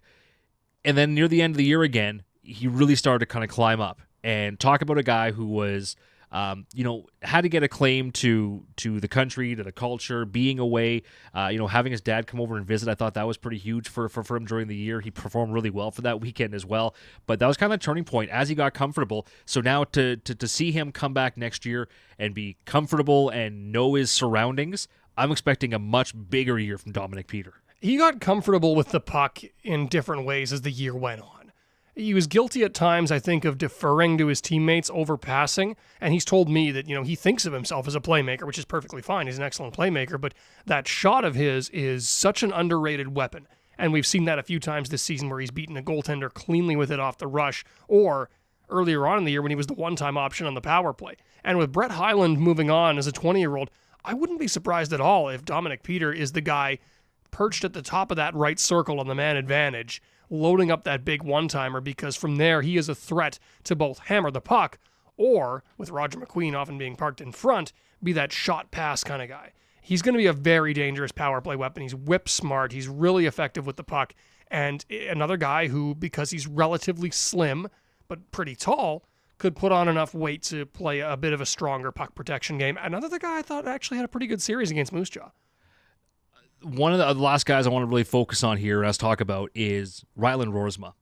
And then near the end of the year again, he really started to kind of climb up. And talk about a guy who was, had to get acclaim to the country, to the culture, being away, having his dad come over and visit. I thought that was pretty huge for him during the year. He performed really well for that weekend as well. But that was kind of a turning point as he got comfortable. So now to see him come back next year and be comfortable and know his surroundings, I'm expecting a much bigger year from Dominic Peter. He got comfortable with the puck in different ways as the year went on. He was guilty at times, I think, of deferring to his teammates over passing, and he's told me that, he thinks of himself as a playmaker, which is perfectly fine. He's an excellent playmaker, but that shot of his is such an underrated weapon, and we've seen that a few times this season where he's beaten a goaltender cleanly with it off the rush, or earlier on in the year when he was the one-time option on the power play. And with Brett Hyland moving on as a 20-year-old, I wouldn't be surprised at all if Dominic Peter is the guy perched at the top of that right circle on the man advantage, loading up that big one-timer, because from there he is a threat to both hammer the puck or, with Roger McQueen often being parked in front, be that shot pass kind of guy. He's going to be a very dangerous power play weapon. He's whip smart. He's really effective with the puck. And another guy who, because he's relatively slim but pretty tall, could put on enough weight to play a bit of a stronger puck protection game. Another guy I thought actually had a pretty good series against Moose Jaw. One of the last guys I want to really focus on here and us talk about is Ryland Rorsma.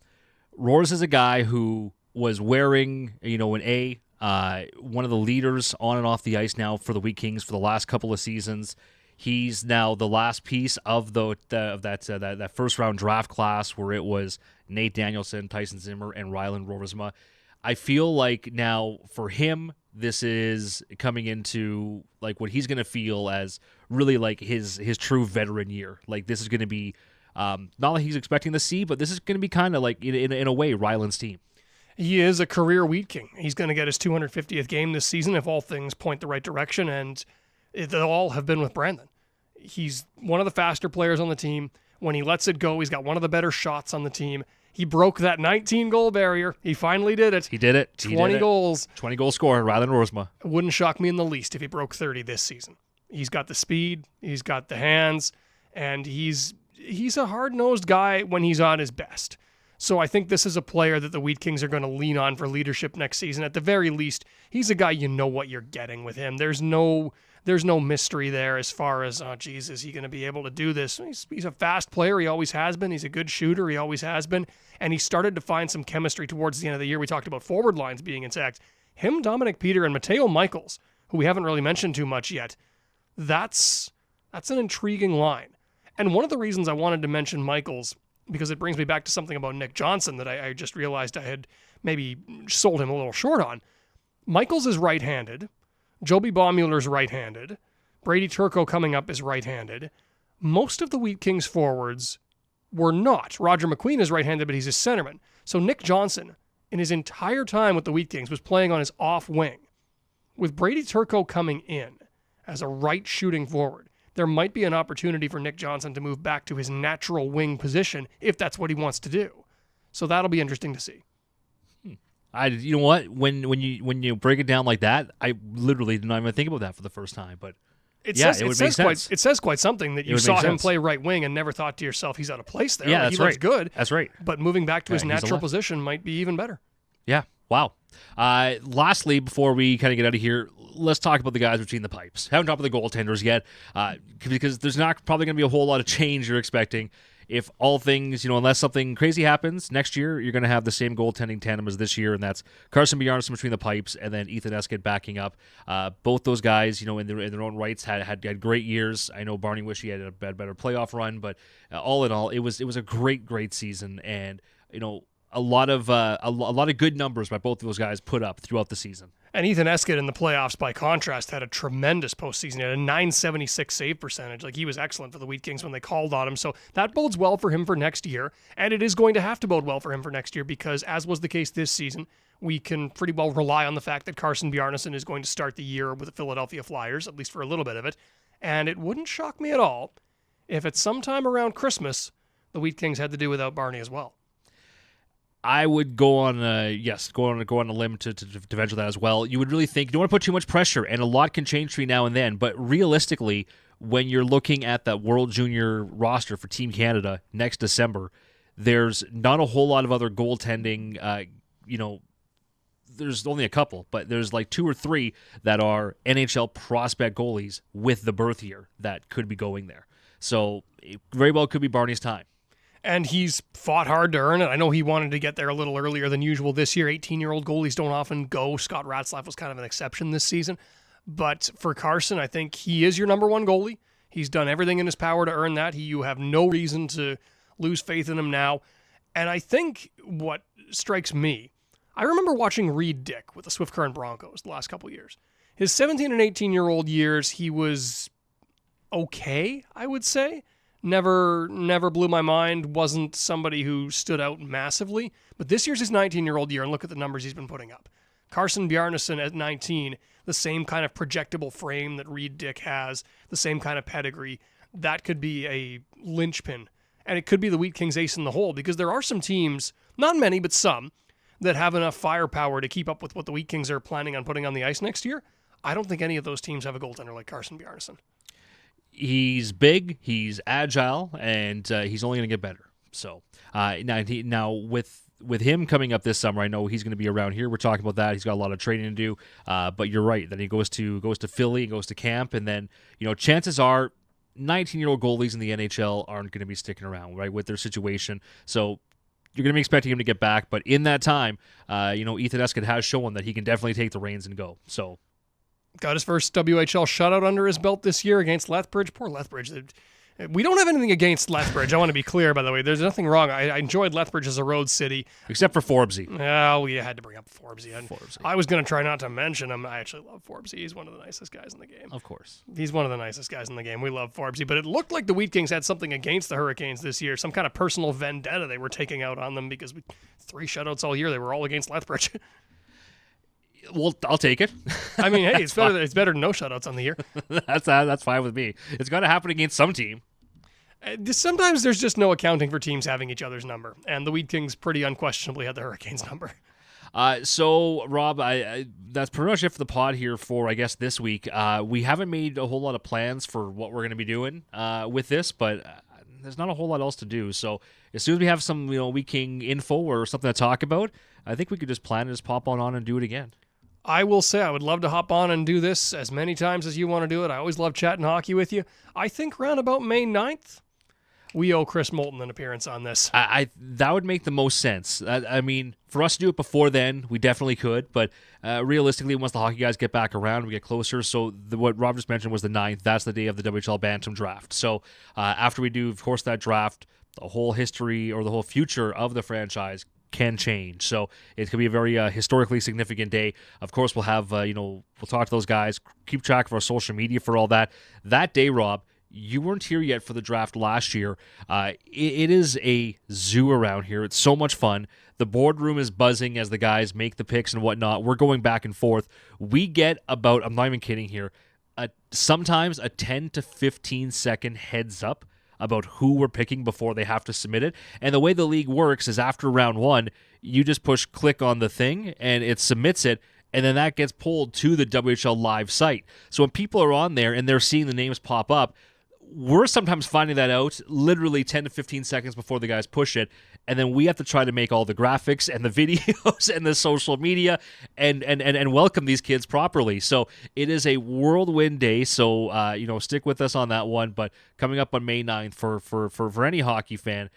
Rors is a guy who was wearing, one of the leaders on and off the ice now for the Wheat Kings for the last couple of seasons. He's now the last piece of that first round draft class where it was Nate Danielson, Tyson Zimmer, and Ryland Rorsma. I feel like now for him, this is coming into like what he's going to feel as really like his true veteran year. Like this is going to be not like he's expecting to see, but this is going to be kind of like in a way Ryland's team. He is a career Wheat King. He's going to get his 250th game this season if all things point the right direction, and they'll all have been with Brandon. He's one of the faster players on the team. When he lets it go, he's got one of the better shots on the team. He broke that 19-goal barrier. He finally did it. He did it. 20 goals. 20-goal scorer, Ryland Rorsma. It wouldn't shock me in the least if he broke 30 this season. He's got the speed, he's got the hands, and he's a hard-nosed guy when he's on his best. So I think this is a player that the Wheat Kings are going to lean on for leadership next season. At the very least, he's a guy you know what you're getting with him. There's no mystery there as far as, is he going to be able to do this? He's a fast player. He always has been. He's a good shooter. He always has been. And he started to find some chemistry towards the end of the year. We talked about forward lines being intact. Him, Dominic Peter, and Mateo Michaels, who we haven't really mentioned too much yet, That's an intriguing line. And one of the reasons I wanted to mention Michaels, because it brings me back to something about Nick Johnson that I just realized I had maybe sold him a little short on. Michaels is right-handed. Joby Baumuller's right-handed. Brady Turco coming up is right-handed. Most of the Wheat Kings forwards were not. Roger McQueen is right-handed, but he's a centerman. So Nick Johnson, in his entire time with the Wheat Kings, was playing on his off wing. With Brady Turco coming in as a right shooting forward, there might be an opportunity for Nick Johnson to move back to his natural wing position if that's what he wants to do. So that'll be interesting to see. You know what? When you break it down like that, I literally did not even think about that for the first time. But it says quite something that you saw him play right wing and never thought to yourself he's out of place there. Yeah, he looks good. That's right. But moving back to his natural position might be even better. Yeah. Wow. Lastly, before we kind of get out of here, let's talk about the guys between the pipes. Haven't talked about the goaltenders yet, because there's not probably going to be a whole lot of change you're expecting. If all things, unless something crazy happens next year, you're going to have the same goaltending tandem as this year, and that's Carson Bjarnason between the pipes and then Ethan Eskett backing up. Both those guys, in their own rights, had great years. I know Barney wished he had a better playoff run, but all in all, it was a great season, and a lot of good numbers by both of those guys put up throughout the season. And Ethan Eskett in the playoffs, by contrast, had a tremendous postseason. He had a .976 save percentage. He was excellent for the Wheat Kings when they called on him. So that bodes well for him for next year. And it is going to have to bode well for him for next year because, as was the case this season, we can pretty well rely on the fact that Carson Bjarnason is going to start the year with the Philadelphia Flyers, at least for a little bit of it. And it wouldn't shock me at all if at some time around Christmas, the Wheat Kings had to do without Barney as well. I would go on a limb to venture that as well. You would really think you don't want to put too much pressure, and a lot can change between now and then. But realistically, when you're looking at that World Junior roster for Team Canada next December, there's not a whole lot of other goaltending. There's only a couple, but there's like 2 or 3 that are NHL prospect goalies with the berth year that could be going there. So it very well could be Barney's time. And he's fought hard to earn it. I know he wanted to get there a little earlier than usual this year. 18-year-old goalies don't often go. Scott Ratzlaff was kind of an exception this season. But for Carson, I think he is your number one goalie. He's done everything in his power to earn that. You have no reason to lose faith in him now. And I think what strikes me, I remember watching Reed Dick with the Swift Current Broncos the last couple of years. His 17 and 18-year-old years, he was okay, I would say. Never blew my mind, wasn't somebody who stood out massively. But this year's his 19-year-old year, and look at the numbers he's been putting up. Carson Bjarnason at 19, the same kind of projectable frame that Reed Dick has, the same kind of pedigree. That could be a linchpin. And it could be the Wheat Kings ace in the hole, because there are some teams, not many, but some, that have enough firepower to keep up with what the Wheat Kings are planning on putting on the ice next year. I don't think any of those teams have a goaltender like Carson Bjarnason. He's big, he's agile, and he's only going to get better. So now with him coming up this summer, I know he's going to be around here. We're talking about that. He's got a lot of training to do. But you're right. Then he goes to Philly, goes to camp, and then chances are 19-year-old goalies in the NHL aren't going to be sticking around, right, with their situation. So you're going to be expecting him to get back. But in that time, Ethan Eskett has shown that he can definitely take the reins and go. So. Got his first WHL shutout under his belt this year against Lethbridge. Poor Lethbridge. We don't have anything against Lethbridge. I want to be clear, by the way. There's nothing wrong. I enjoyed Lethbridge as a road city. Except for Forbesy. Oh, you had to bring up Forbesy. I was going to try not to mention him. I actually love Forbesy. He's one of the nicest guys in the game. Of course. He's one of the nicest guys in the game. We love Forbesy. But it looked like the Wheat Kings had something against the Hurricanes this year. Some kind of personal vendetta they were taking out on them because 3 shutouts all year. They were all against Lethbridge. Well, I'll take it. I mean, hey, it's better than no shutouts on the year. That's fine with me. It's got to happen against some team. Sometimes there's just no accounting for teams having each other's number, and the Wheat Kings pretty unquestionably had the Hurricanes' number. So, Rob, I that's pretty much it for the pod here for, I guess, this week. We haven't made a whole lot of plans for what we're going to be doing with this, but there's not a whole lot else to do. So as soon as we have some Wheat King info or something to talk about, I think we could just plan and just pop on and do it again. I will say I would love to hop on and do this as many times as you want to do it. I always love chatting hockey with you. I think around about May 9th. we owe Chris Moulton an appearance on this. That would make the most sense. I mean, for us to do it before then, we definitely could. But realistically, once the hockey guys get back around, we get closer. So what Rob just mentioned was the 9th. That's the day of the WHL Bantam draft. So after we do, of course, that draft, the whole history or the whole future of the franchise can change. So it could be a very historically significant day. Of course, we'll have, we'll talk to those guys, keep track of our social media for all that. That day, Rob, you weren't here yet for the draft last year. It is a zoo around here. It's so much fun. The boardroom is buzzing as the guys make the picks and whatnot. We're going back and forth. We get about, I'm not even kidding here, sometimes a 10 to 15 second heads up about who we're picking before they have to submit it. And the way the league works is after round 1, you just push click on the thing and it submits it, and then that gets pulled to the WHL live site. So when people are on there and they're seeing the names pop up, we're sometimes finding that out literally 10 to 15 seconds before the guys push it, and then we have to try to make all the graphics and the videos and the social media and welcome these kids properly. So it is a whirlwind day, so stick with us on that one. But coming up on May 9th for any hockey fan,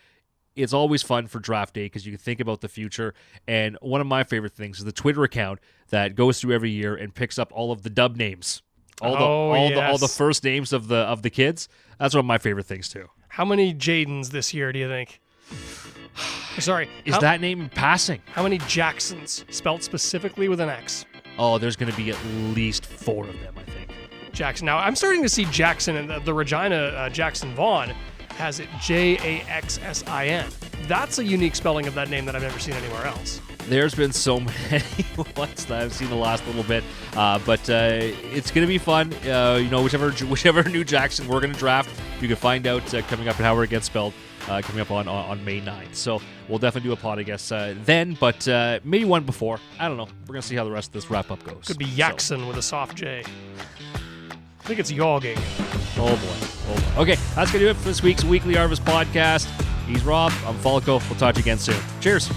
it's always fun for draft day because you can think about the future. And one of my favorite things is the Twitter account that goes through every year and picks up all of the dub names. All the first names of the kids. That's one of my favorite things too. How many Jadens this year do you think? Sorry. Is that name passing? How many Jacksons, spelled specifically with an X? Oh, there's going to be at least 4 of them, I think. Jackson. Now, I'm starting to see Jackson, and the Regina Jackson Vaughn has it Jaxsin. That's a unique spelling of that name that I've never seen anywhere else. There's been so many ones that I've seen the last little bit, but it's going to be fun. Whichever new Jackson we're going to draft, you can find out coming up and how it gets spelled coming up on May 9th. So we'll definitely do a pod, I guess, then, but maybe one before. I don't know. We're going to see how the rest of this wrap-up goes. Could be Yaxon with a soft J. I think it's yogging. Oh, boy. Okay, that's going to do it for this week's Weekly Harvest podcast. He's Rob. I'm Falko. We'll talk to you again soon. Cheers.